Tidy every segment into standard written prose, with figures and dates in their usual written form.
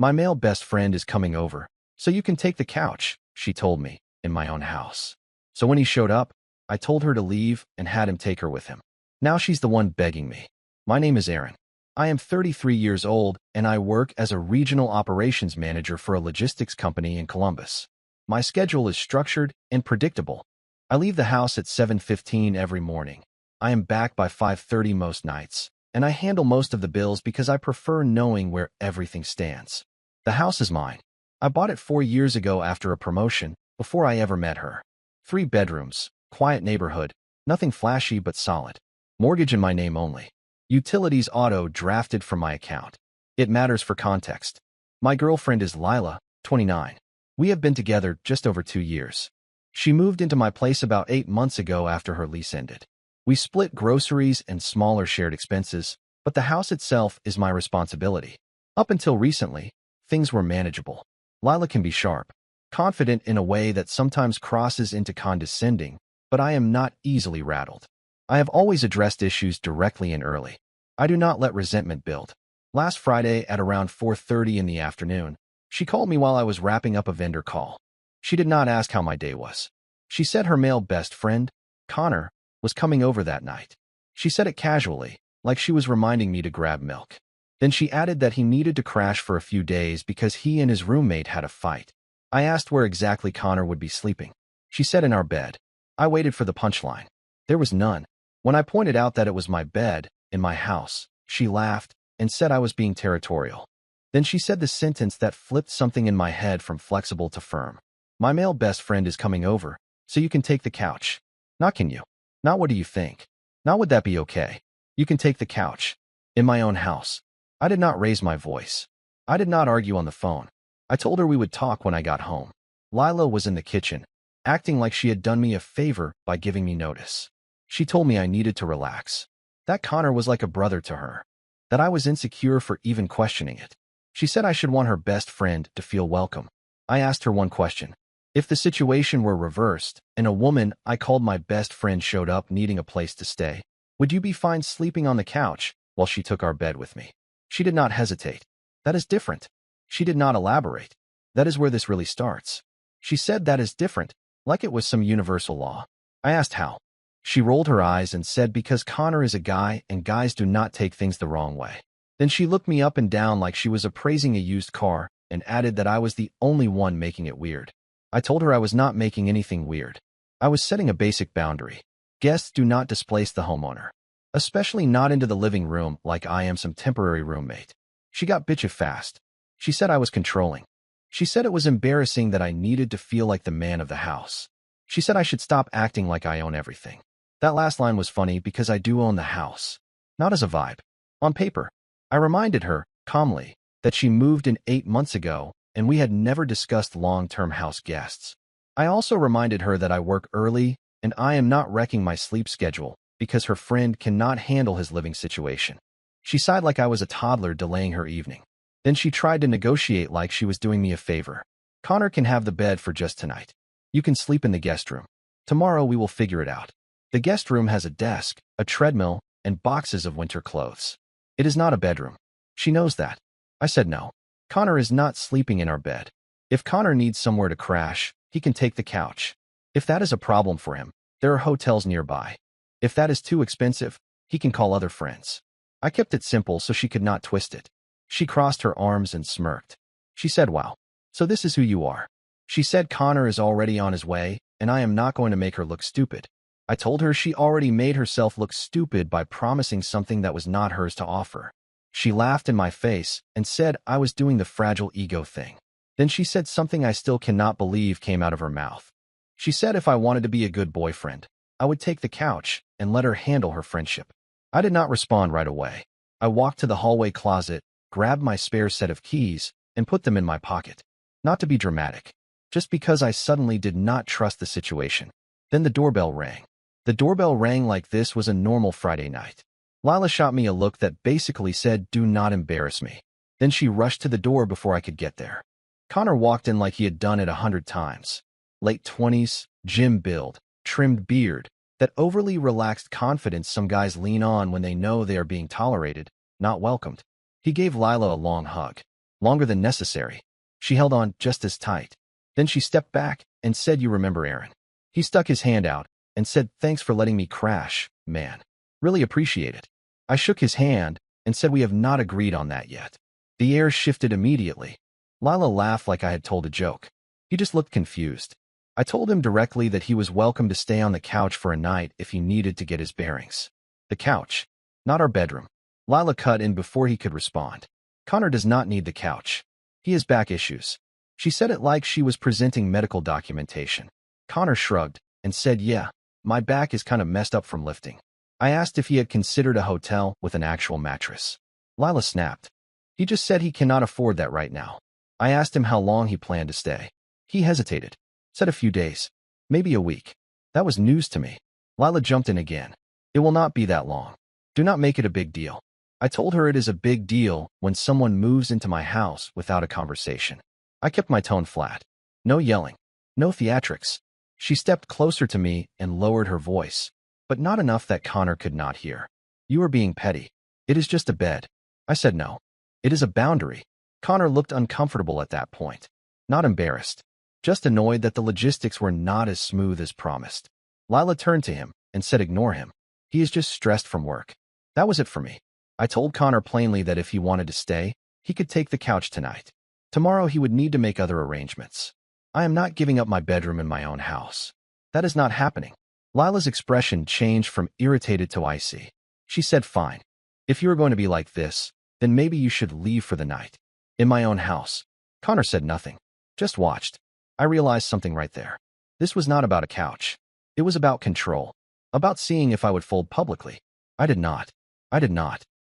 My male best friend is coming over, so you can take the couch, she told me, in my own house. So when he showed up, I told her to leave and had him take her with him. Now she's the one begging me. My name is Aaron. I am 33 years old, and I work as a regional operations manager for a logistics company in Columbus. My schedule is structured and predictable. I leave the house at 7:15 every morning. I am back by 5:30 most nights, and I handle most of the bills because I prefer knowing where everything stands. The house is mine. I bought it 4 years ago after a promotion, before I ever met her. 3 bedrooms, quiet neighborhood, nothing flashy but solid. Mortgage in my name only. Utilities auto drafted from my account. It matters for context. My girlfriend is Lila, 29. We have been together just over 2 years. She moved into my place about 8 months ago after her lease ended. We split groceries and smaller shared expenses, but the house itself is my responsibility. Up until recently, things were manageable. Lila can be sharp, confident in a way that sometimes crosses into condescending, but I am not easily rattled. I have always addressed issues directly and early. I do not let resentment build. Last Friday at around 4:30 in the afternoon, she called me while I was wrapping up a vendor call. She did not ask how my day was. She said her male best friend, Connor, was coming over that night. She said it casually, like she was reminding me to grab milk. Then she added that he needed to crash for a few days because he and his roommate had a fight. I asked where exactly Connor would be sleeping. She said in our bed. I waited for the punchline. There was none. When I pointed out that it was my bed, in my house, she laughed and said I was being territorial. Then she said the sentence that flipped something in my head from flexible to firm. My male best friend is coming over, so you can take the couch. Not can you? Not what do you think? Not would that be okay? You can take the couch. In my own house. I did not raise my voice. I did not argue on the phone. I told her we would talk when I got home. Lila was in the kitchen, acting like she had done me a favor by giving me notice. She told me I needed to relax. That Connor was like a brother to her. That I was insecure for even questioning it. She said I should want her best friend to feel welcome. I asked her one question. If the situation were reversed, and a woman I called my best friend showed up needing a place to stay, would you be fine sleeping on the couch while she took our bed with me? She did not hesitate. That is different. She did not elaborate. That is where this really starts. She said that is different, like it was some universal law. I asked how. She rolled her eyes and said because Connor is a guy and guys do not take things the wrong way. Then she looked me up and down like she was appraising a used car and added that I was the only one making it weird. I told her I was not making anything weird. I was setting a basic boundary. Guests do not displace the homeowner, especially not into the living room like I am some temporary roommate. She got bitchy fast. She said I was controlling. She said it was embarrassing that I needed to feel like the man of the house. She said I should stop acting like I own everything. That last line was funny because I do own the house. Not as a vibe. On paper. I reminded her, calmly, that she moved in 8 months ago and we had never discussed long-term house guests. I also reminded her that I work early and I am not wrecking my sleep schedule because her friend cannot handle his living situation. She sighed like I was a toddler delaying her evening. Then she tried to negotiate like she was doing me a favor. Connor can have the bed for just tonight. You can sleep in the guest room. Tomorrow we will figure it out. The guest room has a desk, a treadmill, and boxes of winter clothes. It is not a bedroom. She knows that. I said no. Connor is not sleeping in our bed. If Connor needs somewhere to crash, he can take the couch. If that is a problem for him, there are hotels nearby. If that is too expensive, he can call other friends. I kept it simple so she could not twist it. She crossed her arms and smirked. She said, wow. So this is who you are. She said Connor is already on his way, and I am not going to make her look stupid. I told her she already made herself look stupid by promising something that was not hers to offer. She laughed in my face and said I was doing the fragile ego thing. Then she said something I still cannot believe came out of her mouth. She said if I wanted to be a good boyfriend, I would take the couch and let her handle her friendship. I did not respond right away. I walked to the hallway closet, grabbed my spare set of keys, and put them in my pocket. Not to be dramatic, just because I suddenly did not trust the situation. Then the doorbell rang. The doorbell rang like this was a normal Friday night. Lila shot me a look that basically said, do not embarrass me. Then she rushed to the door before I could get there. Connor walked in like he had done it 100 times. Late 20s, gym build, trimmed beard, that overly relaxed confidence some guys lean on when they know they are being tolerated, not welcomed. He gave Lila a long hug. longer than necessary. She held on just as tight. Then she stepped back and said, "You remember Aaron?" He stuck his hand out and said, "Thanks for letting me crash, man. Really appreciate it." I shook his hand and said, "We have not agreed on that yet." The air shifted immediately. Lila laughed like I had told a joke. He just looked confused. I told him directly that he was welcome to stay on the couch for a night if he needed to get his bearings. The couch, not our bedroom. Lila cut in before he could respond. Connor does not need the couch. He has back issues. She said it like she was presenting medical documentation. Connor shrugged and said, "Yeah, my back is kind of messed up from lifting." I asked if he had considered a hotel with an actual mattress. Lila snapped. He just said he cannot afford that right now. I asked him how long he planned to stay. He hesitated, said a few days, maybe a week. That was news to me. Lila jumped in again. "It will not be that long. Do not make it a big deal." I told her it is a big deal when someone moves into my house without a conversation. I kept my tone flat. No yelling. No theatrics. She stepped closer to me and lowered her voice, but not enough that Connor could not hear. "You are being petty. It is just a bed." I said no. It is a boundary. Connor looked uncomfortable at that point. Not embarrassed. Just annoyed that the logistics were not as smooth as promised. Lila turned to him and said, "Ignore him. He is just stressed from work." That was it for me. I told Connor plainly that if he wanted to stay, he could take the couch tonight. Tomorrow he would need to make other arrangements. I am not giving up my bedroom in my own house. That is not happening. Lila's expression changed from irritated to icy. She said, "Fine. If you are going to be like this, then maybe you should leave for the night. In my own house." Connor said nothing, just watched. I realized something right there. This was not about a couch. It was about control, about seeing if I would fold publicly. I did not.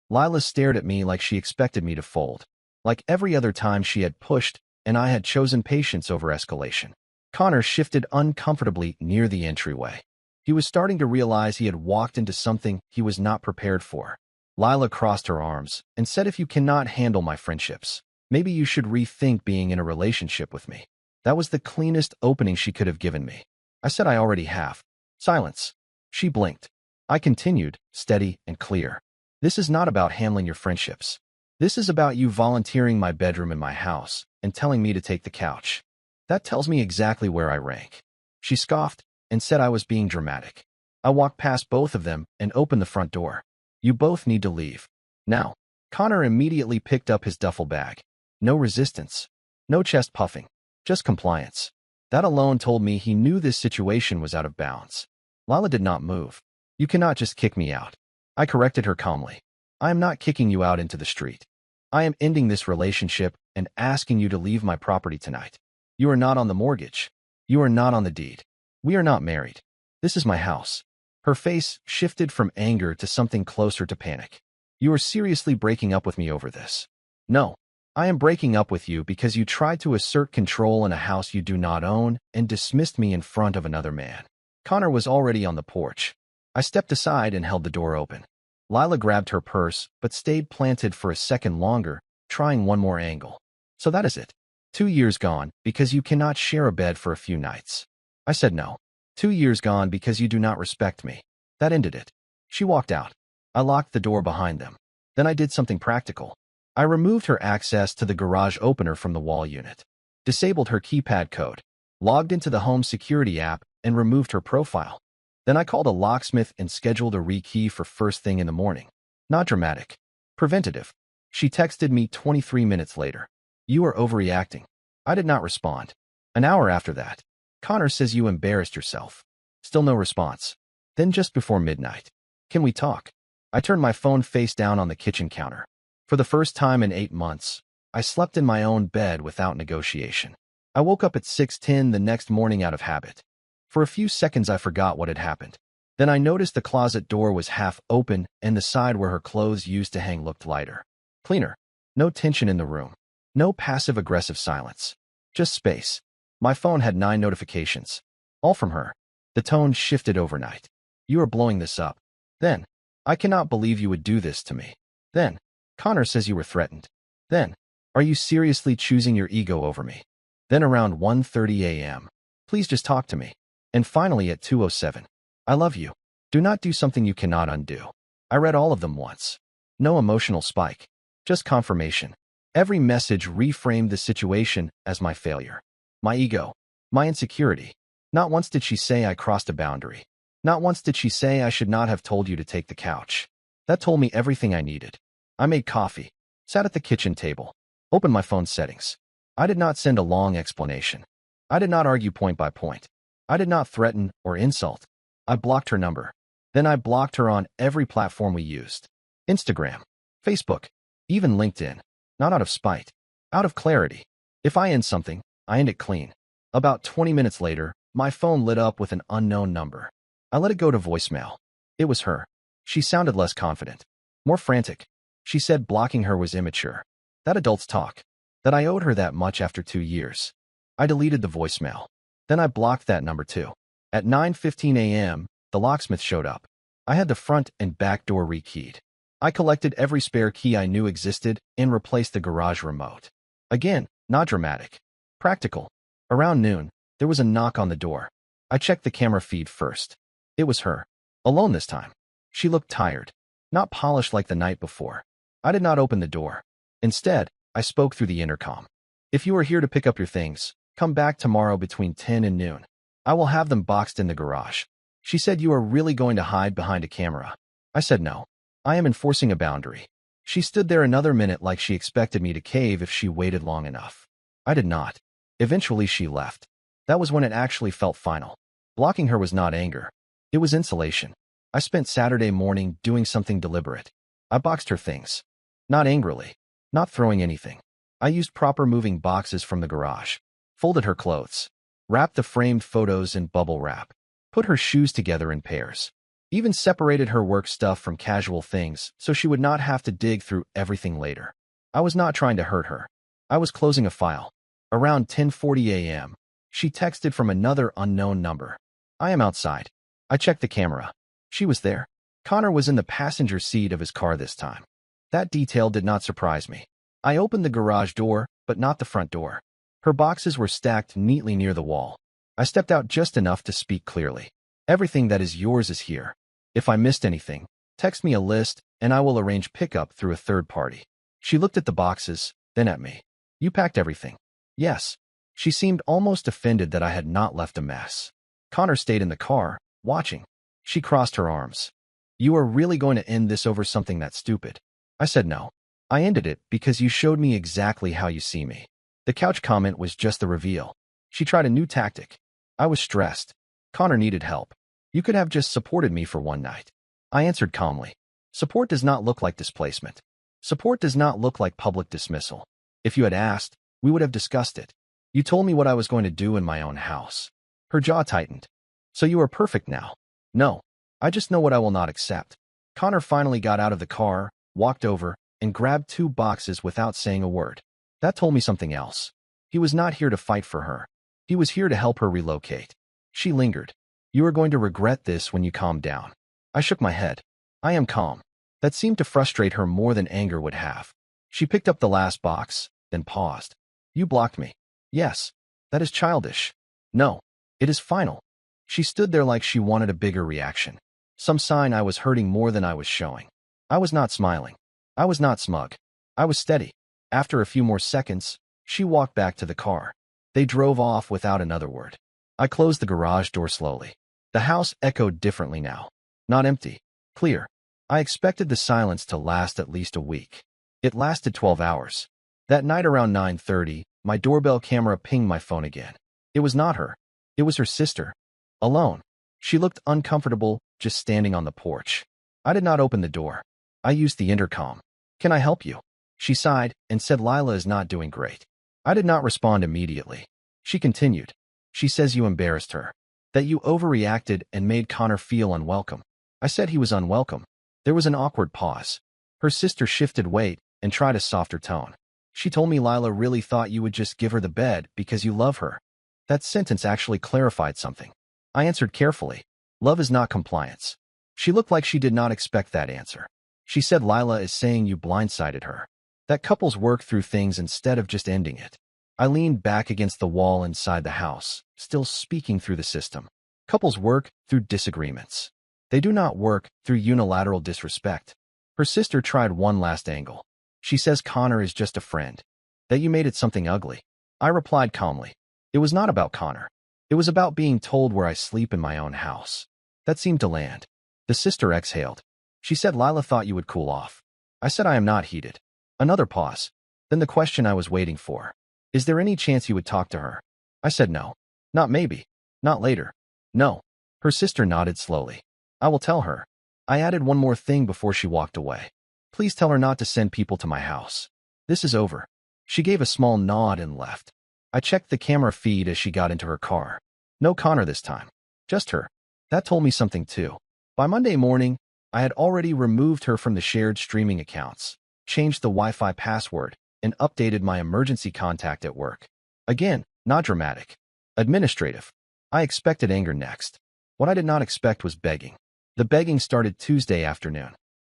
Lila stared at me like she expected me to fold. Like every other time she had pushed, and I had chosen patience over escalation. Connor shifted uncomfortably near the entryway. He was starting to realize he had walked into something he was not prepared for. Lila crossed her arms and said, "If you cannot handle my friendships, maybe you should rethink being in a relationship with me." That was the cleanest opening she could have given me. I said, "I already have." Silence. She blinked. I continued, steady and clear. "This is not about handling your friendships. This is about you volunteering my bedroom in my house and telling me to take the couch. That tells me exactly where I rank." She scoffed and said I was being dramatic. I walked past both of them and opened the front door. "You both need to leave. Now." Connor immediately picked up his duffel bag. No resistance. No chest puffing. Just compliance. That alone told me he knew this situation was out of bounds. Lila did not move. "You cannot just kick me out." I corrected her calmly. "I am not kicking you out into the street. I am ending this relationship and asking you to leave my property tonight. You are not on the mortgage. You are not on the deed. We are not married. This is my house." Her face shifted from anger to something closer to panic. "You are seriously breaking up with me over this?" "No. I am breaking up with you because you tried to assert control in a house you do not own and dismissed me in front of another man." Connor was already on the porch. I stepped aside and held the door open. Lila grabbed her purse but stayed planted for a second longer, trying one more angle. "So that is it. 2 years gone because you cannot share a bed for a few nights." I said no. 2 years gone because you do not respect me. That ended it. She walked out. I locked the door behind them. Then I did something practical. I removed her access to the garage opener from the wall unit, disabled her keypad code, logged into the home security app, and removed her profile. Then I called a locksmith and scheduled a rekey for first thing in the morning. Not dramatic. Preventative. She texted me 23 minutes later. "You are overreacting." I did not respond. An hour after that, "Connor says you embarrassed yourself." Still no response. Then just before midnight, "Can we talk?" I turned my phone face down on the kitchen counter. For the first time in 8 months, I slept in my own bed without negotiation. I woke up at 6:10 the next morning out of habit. For a few seconds I forgot what had happened. Then I noticed the closet door was half open and the side where her clothes used to hang looked lighter. Cleaner. No tension in the room. No passive-aggressive silence. Just space. My phone had 9 notifications. All from her. The tone shifted overnight. "You are blowing this up." Then, "I cannot believe you would do this to me." Then, "Connor says you were threatened." Then, "Are you seriously choosing your ego over me?" Then around 1:30 a.m., "Please just talk to me." And finally at 2:07, "I love you. Do not do something you cannot undo." I read all of them once. No emotional spike. Just confirmation. Every message reframed the situation as my failure, my ego, my insecurity. Not once did she say I crossed a boundary. Not once did she say I should not have told you to take the couch. That told me everything I needed. I made coffee, sat at the kitchen table, opened my phone settings. I did not send a long explanation. I did not argue point by point. I did not threaten or insult. I blocked her number. Then I blocked her on every platform we used. Instagram, Facebook, even LinkedIn. Not out of spite, out of clarity. If I end something, I end it clean. About 20 minutes later, my phone lit up with an unknown number. I let it go to voicemail. It was her. She sounded less confident, more frantic. She said blocking her was immature. That adults talk. That I owed her that much after 2 years. I deleted the voicemail. Then I blocked that number too. At 9:15 a.m., the locksmith showed up. I had the front and back door rekeyed. I collected every spare key I knew existed and replaced the garage remote. Again, not dramatic. Practical. Around noon, there was a knock on the door. I checked the camera feed first. It was her. Alone this time. She looked tired. Not polished like the night before. I did not open the door. Instead, I spoke through the intercom. If you are here to pick up your things, come back tomorrow between 10 and noon. I will have them boxed in the garage. She said, you are really going to hide behind a camera? I said no. I am enforcing a boundary. She stood there another minute like she expected me to cave if she waited long enough. I did not. Eventually she left. That was when it actually felt final. Blocking her was not anger. It was insulation. I spent Saturday morning doing something deliberate. I boxed her things. Not angrily. Not throwing anything. I used proper moving boxes from the garage. Folded her clothes. Wrapped the framed photos in bubble wrap. Put her shoes together in pairs. Even separated her work stuff from casual things so she would not have to dig through everything later. I was not trying to hurt her. I was closing a file. Around 10:40 a.m., she texted from another unknown number. I am outside. I checked the camera. She was there. Connor was in the passenger seat of his car this time. That detail did not surprise me. I opened the garage door, but not the front door. Her boxes were stacked neatly near the wall. I stepped out just enough to speak clearly. Everything that is yours is here. If I missed anything, text me a list and I will arrange pickup through a third party. She looked at the boxes, then at me. You packed everything? Yes. She seemed almost offended that I had not left a mess. Connor stayed in the car, watching. She crossed her arms. You are really going to end this over something that stupid? I said no. I ended it because you showed me exactly how you see me. The couch comment was just the reveal. She tried a new tactic. I was stressed. Connor needed help. You could have just supported me for one night. I answered calmly. Support does not look like displacement. Support does not look like public dismissal. If you had asked, we would have discussed it. You told me what I was going to do in my own house. Her jaw tightened. So you are perfect now? No. I just know what I will not accept. Connor finally got out of the car, walked over, and grabbed 2 boxes without saying a word. That told me something else. He was not here to fight for her. He was here to help her relocate. She lingered. You are going to regret this when you calm down. I shook my head. I am calm. That seemed to frustrate her more than anger would have. She picked up the last box, then paused. You blocked me. Yes. That is childish. No. It is final. She stood there like she wanted a bigger reaction. Some sign I was hurting more than I was showing. I was not smiling. I was not smug. I was steady. After a few more seconds, she walked back to the car. They drove off without another word. I closed the garage door slowly. The house echoed differently now. Not empty. Clear. I expected the silence to last at least a week. It lasted 12 hours. That night around 9:30, my doorbell camera pinged my phone again. It was not her. It was her sister. Alone. She looked uncomfortable, just standing on the porch. I did not open the door. I used the intercom. Can I help you? She sighed and said Lila is not doing great. I did not respond immediately. She continued. She says you embarrassed her. That you overreacted and made Connor feel unwelcome. I said he was unwelcome. There was an awkward pause. Her sister shifted weight and tried a softer tone. She told me Lila really thought you would just give her the bed because you love her. That sentence actually clarified something. I answered carefully. Love is not compliance. She looked like she did not expect that answer. She said Lila is saying you blindsided her. That couples work through things instead of just ending it. I leaned back against the wall inside the house, still speaking through the system. Couples work through disagreements. They do not work through unilateral disrespect. Her sister tried one last angle. She says Connor is just a friend, that you made it something ugly. I replied calmly. It was not about Connor. It was about being told where I sleep in my own house. That seemed to land. The sister exhaled. She said Lila thought you would cool off. I said I am not heated. Another pause. Then the question I was waiting for. Is there any chance you would talk to her? I said no. Not maybe. Not later. No. Her sister nodded slowly. I will tell her. I added one more thing before she walked away. Please tell her not to send people to my house. This is over. She gave a small nod and left. I checked the camera feed as she got into her car. No Connor this time. Just her. That told me something too. By Monday morning, I had already removed her from the shared streaming accounts, changed the Wi-Fi password, and updated my emergency contact at work. Again, not dramatic. Administrative. I expected anger next. What I did not expect was begging. The begging started Tuesday afternoon.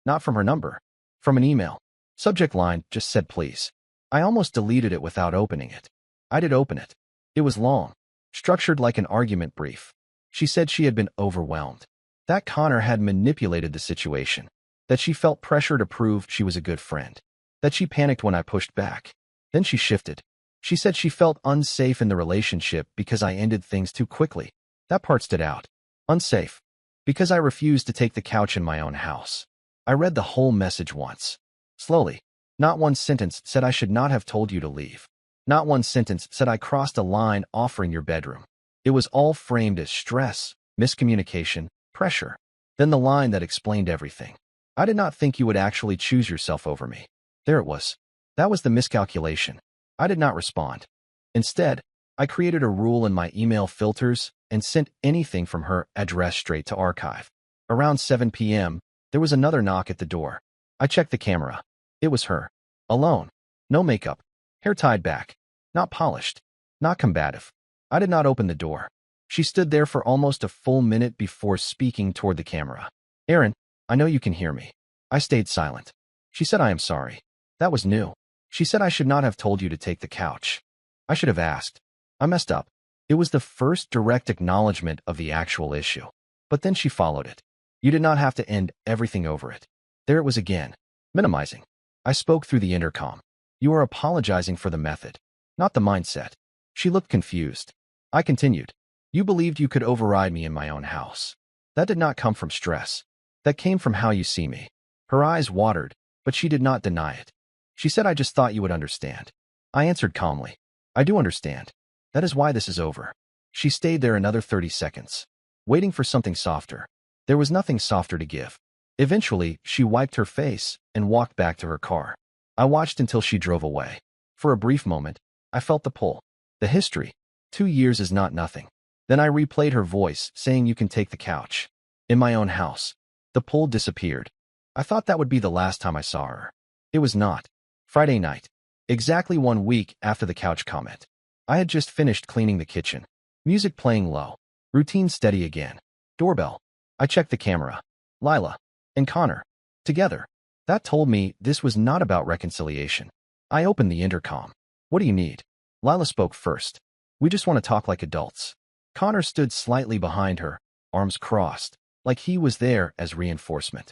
Not from her number. From an email. Subject line just said please. I almost deleted it without opening it. I did open it. It was long, structured like an argument brief. She said she had been overwhelmed. That Connor had manipulated the situation. That she felt pressure to prove she was a good friend. That she panicked when I pushed back. Then she shifted. She said she felt unsafe in the relationship because I ended things too quickly. That part stood out. Unsafe. Because I refused to take the couch in my own house. I read the whole message once. Slowly. Not one sentence said I should not have told you to leave. Not one sentence said I crossed a line offering your bedroom. It was all framed as stress, miscommunication, pressure. Then the line that explained everything. I did not think you would actually choose yourself over me. There it was. That was the miscalculation. I did not respond. Instead, I created a rule in my email filters and sent anything from her address straight to archive. Around 7 p.m., there was another knock at the door. I checked the camera. It was her. Alone. No makeup. Hair tied back. Not polished. Not combative. I did not open the door. She stood there for almost a full minute before speaking toward the camera. Aaron, I know you can hear me. I stayed silent. She said I am sorry. That was new. She said I should not have told you to take the couch. I should have asked. I messed up. It was the first direct acknowledgement of the actual issue. But then she followed it. You did not have to end everything over it. There it was again. Minimizing. I spoke through the intercom. You are apologizing for the method, not the mindset. She looked confused. I continued. You believed you could override me in my own house. That did not come from stress. That came from how you see me. Her eyes watered, but she did not deny it. She said I just thought you would understand. I answered calmly. I do understand. That is why this is over. She stayed there another 30 seconds, waiting for something softer. There was nothing softer to give. Eventually, she wiped her face and walked back to her car. I watched until she drove away. For a brief moment, I felt the pull. The history. 2 years is not nothing. Then I replayed her voice, saying you can take the couch. In my own house. The pull disappeared. I thought that would be the last time I saw her. It was not. Friday night. Exactly 1 week after the couch comment. I had just finished cleaning the kitchen. Music playing low. Routine steady again. Doorbell. I checked the camera. Lila. And Connor. Together. That told me this was not about reconciliation. I opened the intercom. What do you need? Lila spoke first. We just want to talk like adults. Connor stood slightly behind her, arms crossed, like he was there as reinforcement.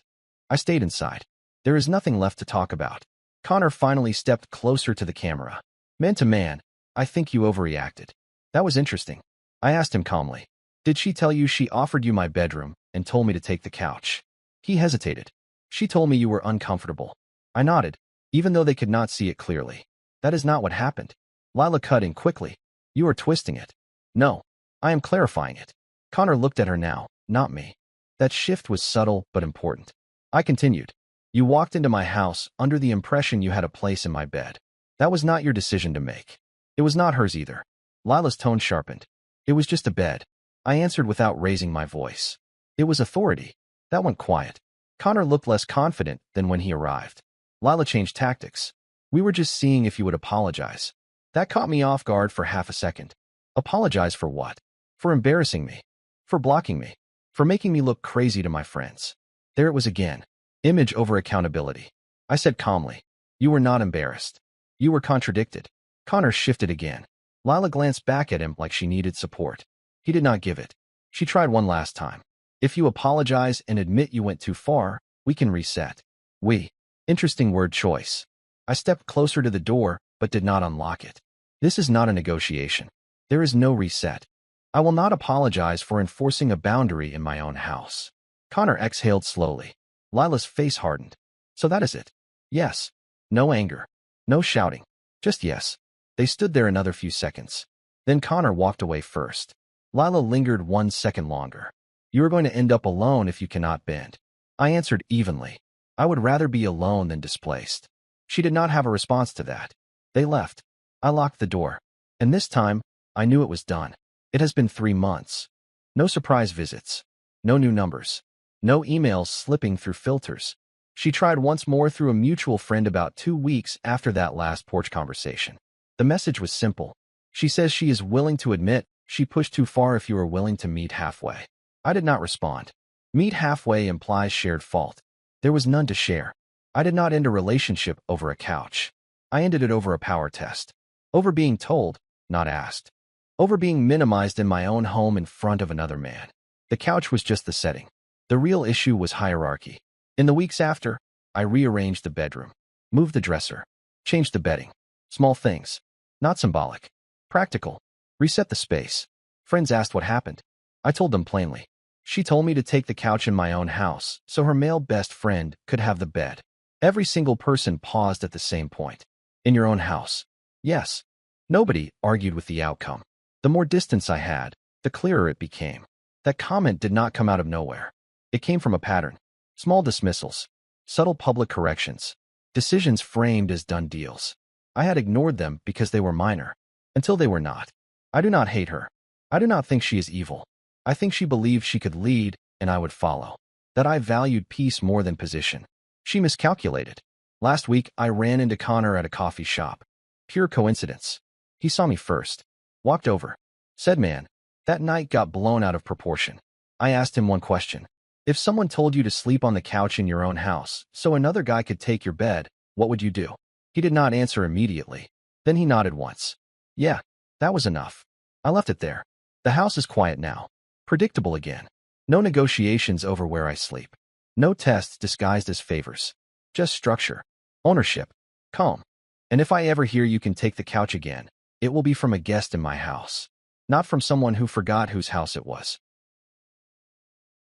I stayed inside. There is nothing left to talk about. Connor finally stepped closer to the camera. Man to man, I think you overreacted. That was interesting. I asked him calmly. Did she tell you she offered you my bedroom and told me to take the couch? He hesitated. She told me you were uncomfortable. I nodded, even though they could not see it clearly. That is not what happened. Lila cut in quickly. You are twisting it. No, I am clarifying it. Connor looked at her now, not me. That shift was subtle but important. I continued. You walked into my house under the impression you had a place in my bed. That was not your decision to make. It was not hers either. Lila's tone sharpened. It was just a bed. I answered without raising my voice. It was authority. That went quiet. Connor looked less confident than when he arrived. Lila changed tactics. We were just seeing if you would apologize. That caught me off guard for half a second. Apologize for what? For embarrassing me. For blocking me. For making me look crazy to my friends. There it was again. Image over accountability. I said calmly. You were not embarrassed. You were contradicted. Connor shifted again. Lila glanced back at him like she needed support. He did not give it. She tried one last time. If you apologize and admit you went too far, we can reset. We. Interesting word choice. I stepped closer to the door, but did not unlock it. This is not a negotiation. There is no reset. I will not apologize for enforcing a boundary in my own house. Connor exhaled slowly. Lila's face hardened. So that is it. Yes. No anger. No shouting. Just yes. They stood there another few seconds. Then Connor walked away first. Lila lingered 1 second longer. You are going to end up alone if you cannot bend. I answered evenly. I would rather be alone than displaced. She did not have a response to that. They left. I locked the door. And this time, I knew it was done. It has been 3 months. No surprise visits. No new numbers. No emails slipping through filters. She tried once more through a mutual friend about 2 weeks after that last porch conversation. The message was simple. She says she is willing to admit she pushed too far if you are willing to meet halfway. I did not respond. Meet halfway implies shared fault. There was none to share. I did not end a relationship over a couch. I ended it over a power test. Over being told, not asked. Over being minimized in my own home in front of another man. The couch was just the setting. The real issue was hierarchy. In the weeks after, I rearranged the bedroom, moved the dresser, changed the bedding. Small things. Not symbolic. Practical. Reset the space. Friends asked what happened. I told them plainly. She told me to take the couch in my own house so her male best friend could have the bed. Every single person paused at the same point. In your own house. Yes. Nobody argued with the outcome. The more distance I had, the clearer it became. That comment did not come out of nowhere. It came from a pattern. Small dismissals. Subtle public corrections. Decisions framed as done deals. I had ignored them because they were minor. Until they were not. I do not hate her. I do not think she is evil. I think she believed she could lead, and I would follow. That I valued peace more than position. She miscalculated. Last week, I ran into Connor at a coffee shop. Pure coincidence. He saw me first. Walked over. Said, man, that night got blown out of proportion. I asked him one question. If someone told you to sleep on the couch in your own house so another guy could take your bed, what would you do? He did not answer immediately. Then he nodded once. Yeah, that was enough. I left it there. The house is quiet now. Predictable again. No negotiations over where I sleep. No tests disguised as favors. Just structure. Ownership. Calm. And if I ever hear you can take the couch again, it will be from a guest in my house. Not from someone who forgot whose house it was.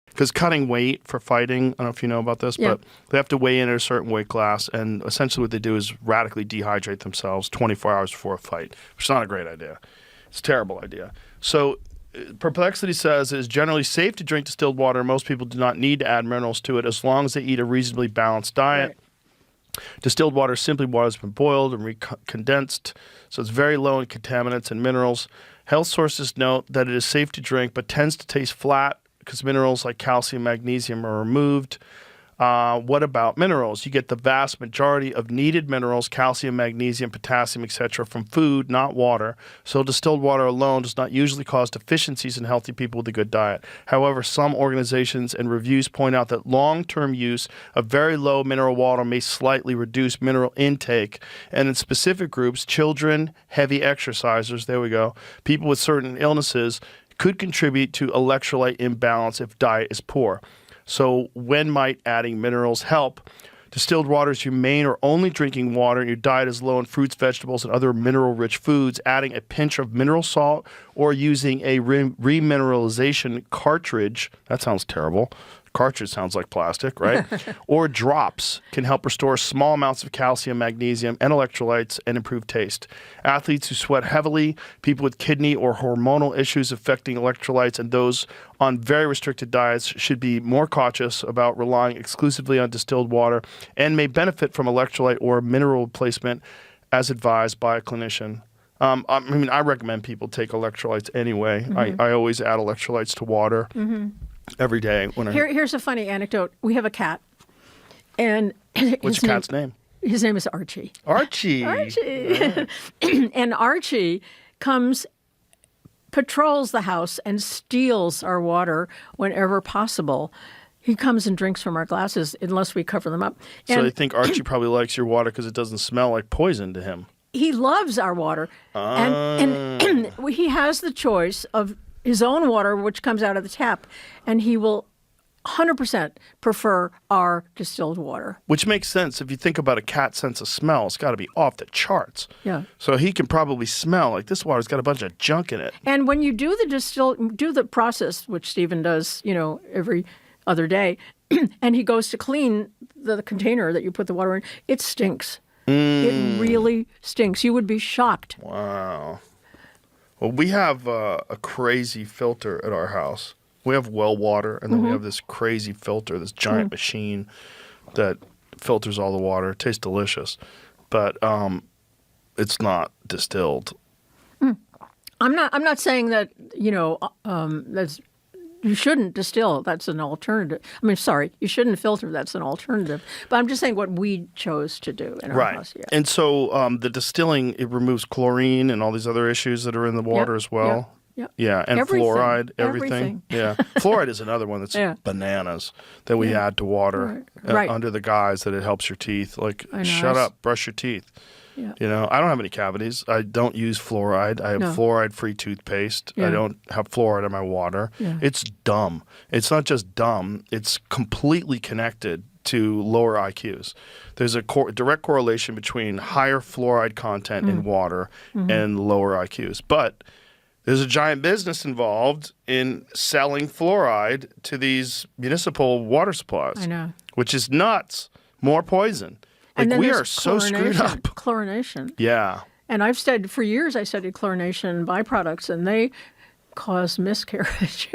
Because cutting weight for fighting, I don't know if you know about this, but they have to weigh in at a certain weight class, and essentially what they do is radically dehydrate themselves 24 hours before a fight, which is not a great idea. It's a terrible idea. So Perplexity says it is generally safe to drink distilled water. Most people do not need to add minerals to it as long as they eat a reasonably balanced diet. Right. Distilled water is simply water that's been boiled and condensed, so it's very low in contaminants and minerals. Health sources note that it is safe to drink, but tends to taste flat because minerals like calcium, magnesium are removed. What about minerals? You get the vast majority of needed minerals, calcium, magnesium, potassium, etc., from food, not water. So distilled water alone does not usually cause deficiencies in healthy people with a good diet. However, some organizations and reviews point out that long-term use of very low mineral water may slightly reduce mineral intake. And in specific groups, children, heavy exercisers, there we go, people with certain illnesses could contribute to electrolyte imbalance if diet is poor. So when might adding minerals help? Distilled water is humane or only drinking water and your diet is low in fruits, vegetables, and other mineral-rich foods. Adding a pinch of mineral salt or using a remineralization cartridge, that sounds terrible. Cartridge sounds like plastic, right? Or drops can help restore small amounts of calcium, magnesium, and electrolytes and improve taste. Athletes who sweat heavily, people with kidney or hormonal issues affecting electrolytes, and those on very restricted diets should be more cautious about relying exclusively on distilled water and may benefit from electrolyte or mineral replacement as advised by a clinician. I recommend people take electrolytes anyway. Mm-hmm. I always add electrolytes to water. Mm-hmm. Every day. Here's a funny anecdote. We have a cat. And what's your cat's name? His name is Archie. Archie. Archie. And Archie patrols the house and steals our water whenever possible. He comes and drinks from our glasses unless we cover them up. So I think Archie probably likes your water because it doesn't smell like poison to him. He loves our water. And he has the choice of his own water, which comes out of the tap, and he will 100% prefer our distilled water. Which makes sense. If you think about a cat's sense of smell, it's got to be off the charts. Yeah. So he can probably smell like this water's got a bunch of junk in it. And when you do the process, which Stephen does, every other day, and he goes to clean the container that you put the water in, it stinks. It really stinks. You would be shocked. Wow. Well, we have a crazy filter at our house. We have well water, and then we have this crazy filter, this giant machine that filters all the water. It tastes delicious, but it's not distilled. I'm not saying that that's you shouldn't distill. That's an alternative. I mean, sorry, you shouldn't filter. That's an alternative. But I'm just saying what we chose to do in our house. Yeah. And so the distilling, it removes chlorine and all these other issues that are in the water as well. Yep. Yeah, and Everything. fluoride, everything. Yeah, fluoride is another one that's bananas that we add to water under the guise that it helps your teeth. Like, shut up, brush your teeth. Yeah. I don't have any cavities. I don't use fluoride. I have fluoride-free toothpaste. Yeah. I don't have fluoride in my water. Yeah. It's dumb. It's not just dumb. It's completely connected to lower IQs. There's a direct correlation between higher fluoride content in water and lower IQs. But there's a giant business involved in selling fluoride to these municipal water supplies. I know. Which is nuts. More poison. Like, And then we there's are so screwed up. Chlorination. Yeah. And I've studied, for years, I studied chlorination byproducts, and they cause miscarriage.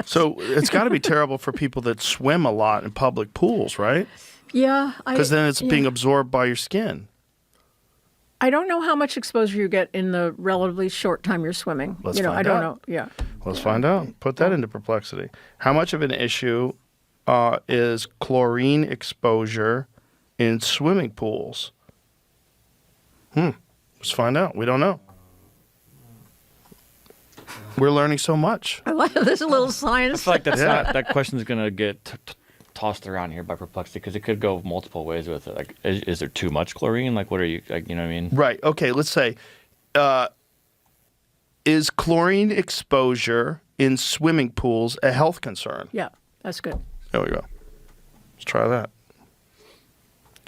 So it's got to be terrible for people that swim a lot in public pools, right? Yeah. Because then it's being absorbed by your skin. I don't know how much exposure you get in the relatively short time you're swimming. Let's find I don't out. know. Yeah. Let's find out. Put that into perplexity. How much of an issue is chlorine exposure in swimming pools? Let's find out. We don't know. We're learning so much. I like this little science. I feel like that's not, that question's going to get tossed around here by perplexity because it could go multiple ways with it. Like, is there too much chlorine? Like, what are you, like, you know what I mean? Right. Okay, let's say, is chlorine exposure in swimming pools a health concern? Yeah, that's good. There we go. Let's try that.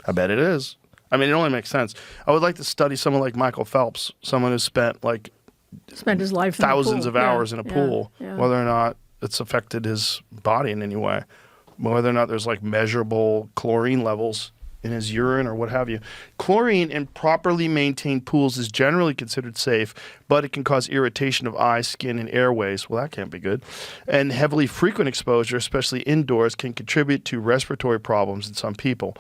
I bet it is. I mean, it only makes sense. I would like to study someone like Michael Phelps, someone who spent his life thousands of hours in a pool, yeah. whether or not it's affected his body in any way, whether or not there's measurable chlorine levels in his urine or what have you. Chlorine in properly maintained pools is generally considered safe, but it can cause irritation of eyes, skin, and airways. Well, that can't be good. And heavily frequent exposure, especially indoors, can contribute to respiratory problems in some people.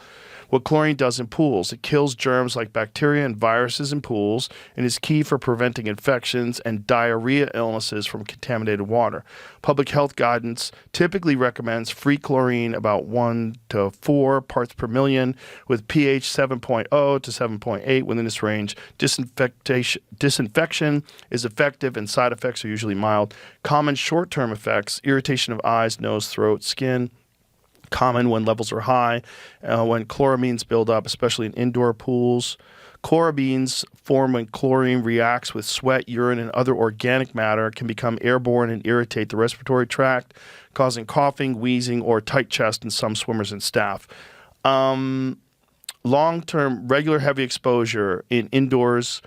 What chlorine does in pools, it kills germs like bacteria and viruses in pools and is key for preventing infections and diarrhea illnesses from contaminated water. Public health guidance typically recommends free chlorine about 1 to 4 parts per million with pH 7.0 to 7.8 within this range. Disinfection is effective and side effects are usually mild. Common short-term effects, irritation of eyes, nose, throat, skin, common when levels are high, when chloramines build up, especially in indoor pools. Chloramines form when chlorine reacts with sweat, urine, and other organic matter, can become airborne and irritate the respiratory tract, causing coughing, wheezing, or tight chest in some swimmers and staff. Long-term, regular heavy exposure in indoors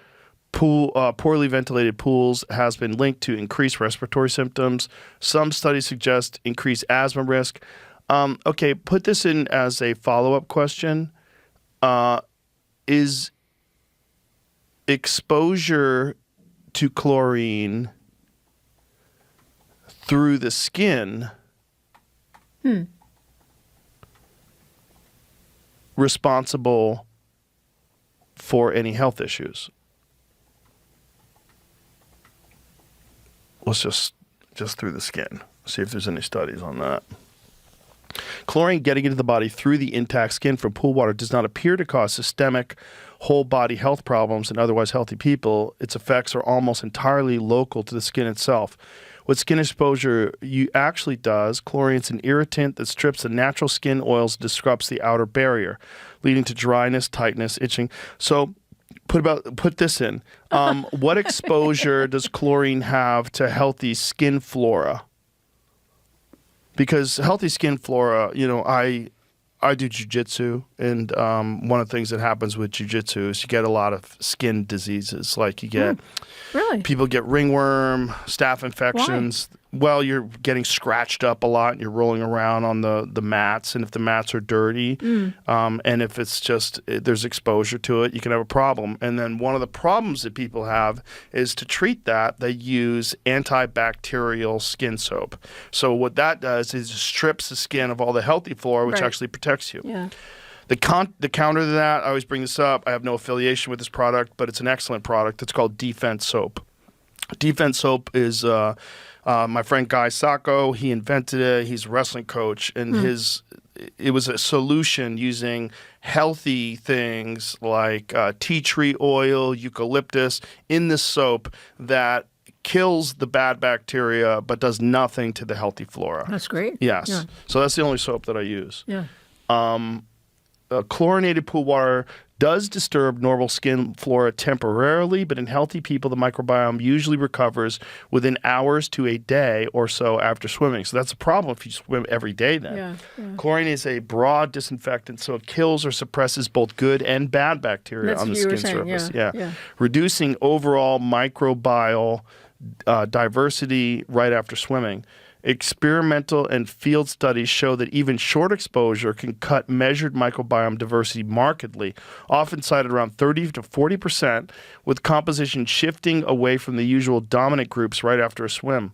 poorly ventilated pools has been linked to increased respiratory symptoms. Some studies suggest increased asthma risk. Okay, put this in as a follow-up question. Is exposure to chlorine through the skin responsible for any health issues? Let's just through the skin. See if there's any studies on that. Chlorine getting into the body through the intact skin from pool water does not appear to cause systemic whole body health problems in otherwise healthy people. Its effects are almost entirely local to the skin itself. What skin exposure actually does, chlorine is an irritant that strips the natural skin oils and disrupts the outer barrier, leading to dryness, tightness, itching. So put this in. What exposure does chlorine have to healthy skin flora? because healthy skin flora, I do jiu-jitsu, and one of the things that happens with jiu-jitsu is you get a lot of skin diseases. Like you get Really? people get ringworm, staph infections. Well, you're getting scratched up a lot, and you're rolling around on the mats, and if the mats are dirty, and if it's just there's exposure to it, you can have a problem. And then one of the problems that people have is to treat that, they use antibacterial skin soap. So what that does is it strips the skin of all the healthy flora, which actually protects you. Yeah. The counter to that, I always bring this up, I have no affiliation with this product, but it's an excellent product. It's called Defense Soap. Defense Soap is my friend Guy Sacco. He invented it. He's a wrestling coach, and it was a solution using healthy things like tea tree oil, eucalyptus in the soap that kills the bad bacteria but does nothing to the healthy flora. That's great. Yes. Yeah. So that's the only soap that I use. Yeah. Chlorinated pool water does disturb normal skin flora temporarily, but in healthy people, the microbiome usually recovers within hours to a day or so after swimming. So that's a problem if you swim every day then. Yeah. Chlorine is a broad disinfectant, so it kills or suppresses both good and bad bacteria That's on the what you were skin saying, surface. yeah. Reducing overall microbial diversity right after swimming. Experimental and field studies show that even short exposure can cut measured microbiome diversity markedly, often cited around 30 to 40%, with composition shifting away from the usual dominant groups right after a swim.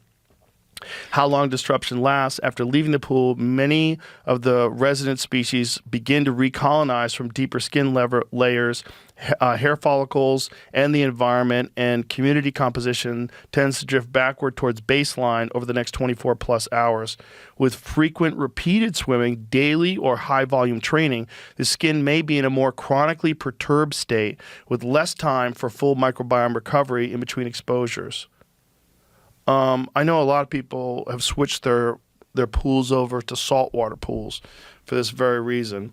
How long disruption lasts? After leaving the pool, many of the resident species begin to recolonize from deeper skin layers, hair follicles, and the environment, and community composition tends to drift backward towards baseline over the next 24 plus hours. With frequent repeated swimming, daily or high volume training, the skin may be in a more chronically perturbed state with less time for full microbiome recovery in between exposures. I know a lot of people have switched their pools over to saltwater pools for this very reason.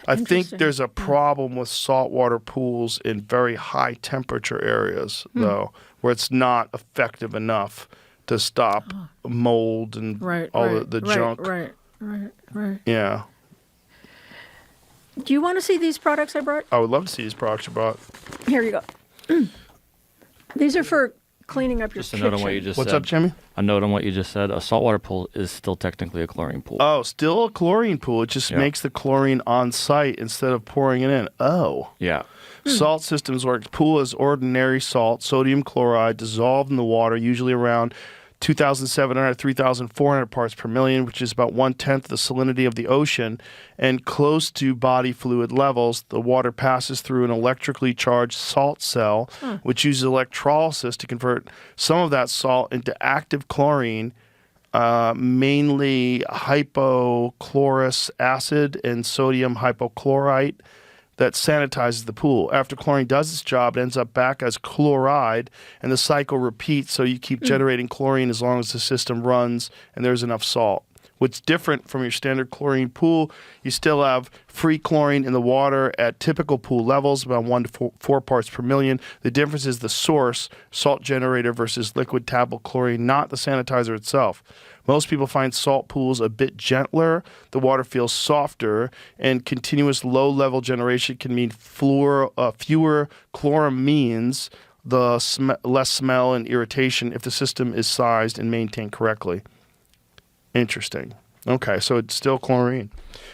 I think there's a problem with saltwater pools in very high temperature areas, though, where it's not effective enough to stop mold and the junk. Right. Yeah. Do you want to see these products I brought? I would love to see these products you brought. Here you go. These are for cleaning up your Just a kitchen. note on what you just What's said. up, Jimmy? A note on what you just said. A saltwater pool is still technically a chlorine pool. Oh, still a chlorine pool. It just makes the chlorine on site instead of pouring it in. Oh. Yeah. Salt systems work. Pool is ordinary salt, sodium chloride dissolved in the water, usually around 2,700 to 3,400 parts per million, which is about 1/10 the salinity of the ocean, and close to body fluid levels. The water passes through an electrically charged salt cell, which uses electrolysis to convert some of that salt into active chlorine, mainly hypochlorous acid and sodium hypochlorite, that sanitizes the pool. After chlorine does its job, it ends up back as chloride, and the cycle repeats, so you keep generating chlorine as long as the system runs and there's enough salt. What's different from your standard chlorine pool, you still have free chlorine in the water at typical pool levels, about 1 to 4 parts per million. The difference is the source, salt generator versus liquid tablet chlorine, not the sanitizer itself. Most people find salt pools a bit gentler, the water feels softer, and continuous low-level generation can mean fewer chloramines, less smell and irritation if the system is sized and maintained correctly. Interesting. Okay, so it's still chlorine.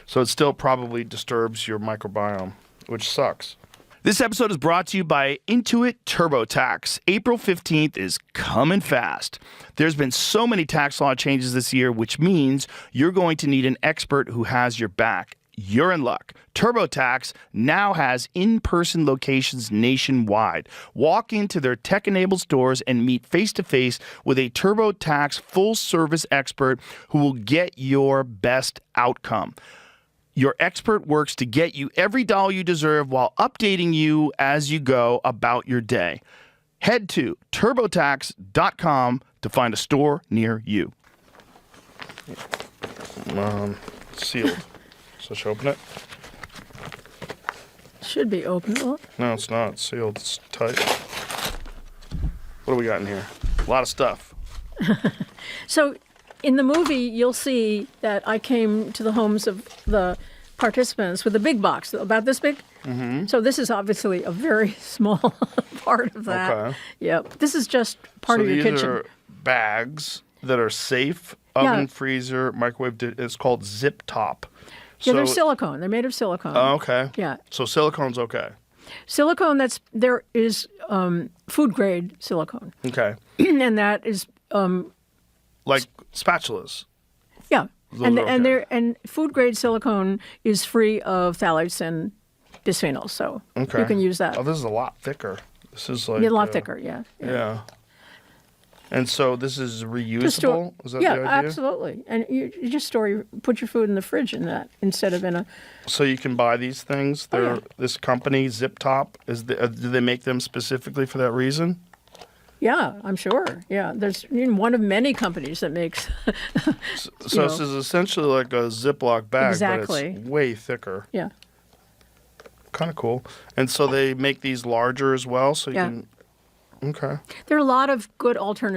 So it still probably disturbs your microbiome, which sucks. This episode is brought to you by Intuit TurboTax. April 15th is coming fast. There's been so many tax law changes this year, which means you're going to need an expert who has your back. You're in luck. TurboTax now has in-person locations nationwide. Walk into their tech-enabled stores and meet face-to-face with a TurboTax full-service expert who will get your best outcome. Your expert works to get you every dollar you deserve while updating you as you go about your day. Head to TurboTax.com to find a store near you. Sealed. So should I open it? Should be open. Well, No, it's not. It's sealed. It's tight. What do we got in here? A lot of stuff. so in the movie, you'll see that I came to the homes of the participants with a big box, about this big. Mm-hmm. So this is obviously a very small part of that. Okay. Yep. This is just part of your kitchen. These are bags that are safe, oven, freezer, microwave. It's called zip top. Yeah, they're silicone. They're made of silicone. Oh, okay. Yeah. So silicone's okay. Silicone, there is food grade silicone. Okay. And that is Like spatulas. yeah. Those are okay. And food grade silicone is free of phthalates and bisphenols, so you can use that. Oh, this is a lot thicker. This is like a lot thicker, yeah. Yeah. And so this is reusable? Is that the idea? Absolutely. And you just put your food in the fridge in that instead of in a... So you can buy these things? This company, Zip Top, do they make them specifically for that reason? Yeah, I'm sure. Yeah, there's one of many companies that makes... So this is essentially like a Ziploc bag, exactly. but it's way thicker. Yeah. Kind of cool. And so they make these larger as well, so you can... Okay. There are a lot of good alternatives.